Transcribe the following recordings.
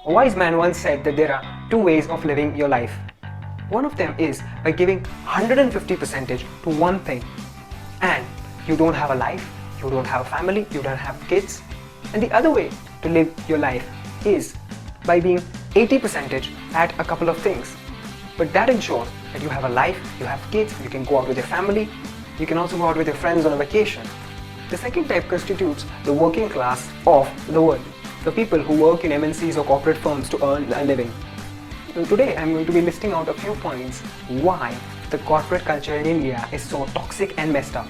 A wise man once said that there are two ways of living your life. One of them is by giving 150% to one thing, and you don't have a life, you don't have a family, you don't have kids. And the other way to live your life is by being 80% at a couple of things. But that ensures that you have a life, you have kids, you can go out with your family, you can also go out with your friends on a vacation. The second type constitutes the working class of the world, the people who work in MNCs or corporate firms to earn a living. So today I'm going to be listing out a few points why the corporate culture in India is so toxic and messed up.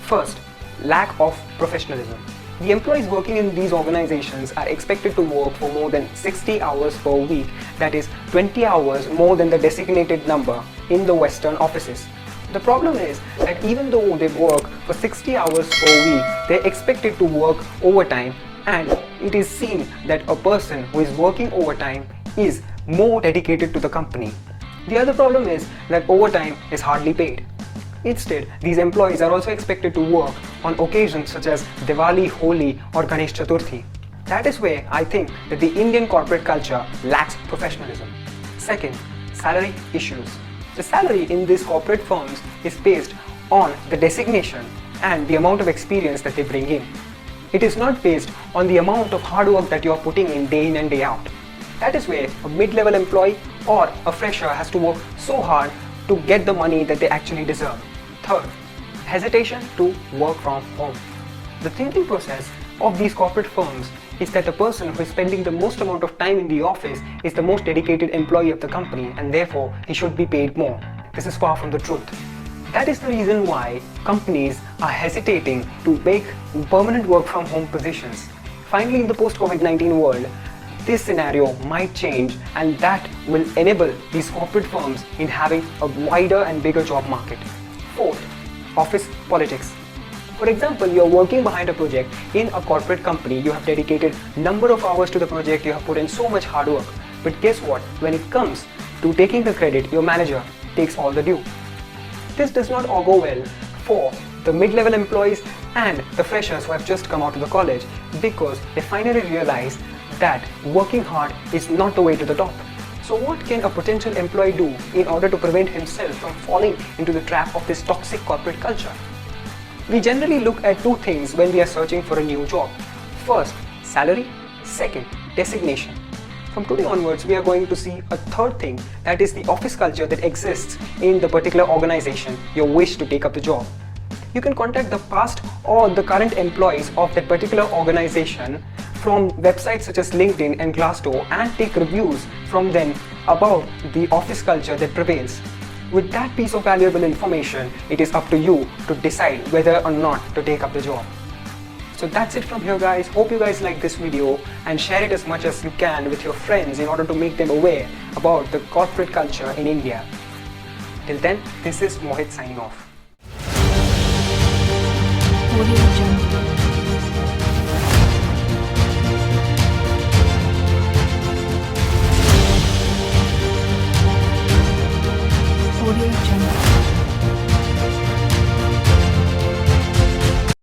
First, lack of professionalism. The employees working in these organizations are expected to work for more than 60 hours per week, that is 20 hours more than the designated number in the Western offices. The problem is that even though they work for 60 hours per week, they're expected to work overtime, and it is seen that a person who is working overtime is more dedicated to the company. The other problem is that overtime is hardly paid. Instead, these employees are also expected to work on occasions such as Diwali, Holi or Ganesh Chaturthi. That is where I think that the Indian corporate culture lacks professionalism. Second, salary issues. The salary in these corporate firms is based on the designation and the amount of experience that they bring in. It is not based on the amount of hard work that you are putting in day in and day out. That is where a mid-level employee or a fresher has to work so hard to get the money that they actually deserve. Third, hesitation to work from home. The thinking process of these corporate firms is that the person who is spending the most amount of time in the office is the most dedicated employee of the company, and therefore he should be paid more. This is far from the truth. That is the reason why companies are hesitating to make permanent work from home positions. Finally, in the post-COVID-19 world, this scenario might change, and that will enable these corporate firms in having a wider and bigger job market. Fourth, office politics. For example, you are working behind a project in a corporate company, you have dedicated number of hours to the project, you have put in so much hard work. But guess what? When it comes to taking the credit, your manager takes all the due. This does not augur well for the mid-level employees and the freshers who have just come out of the college, because they finally realize that working hard is not the way to the top. So what can a potential employee do in order to prevent himself from falling into the trap of this toxic corporate culture? We generally look at two things when we are searching for a new job. First, salary. Second, designation. From today onwards, we are going to see a third thing, that is the office culture that exists in the particular organization you wish to take up the job. You can contact the past or the current employees of that particular organization from websites such as LinkedIn and Glassdoor and take reviews from them about the office culture that prevails. With that piece of valuable information, it is up to you to decide whether or not to take up the job. So that's it from here, guys. Hope you guys like this video and share it as much as you can with your friends in order to make them aware about the corporate culture in India. Till then, this is Mohit signing off. Audio Jungle.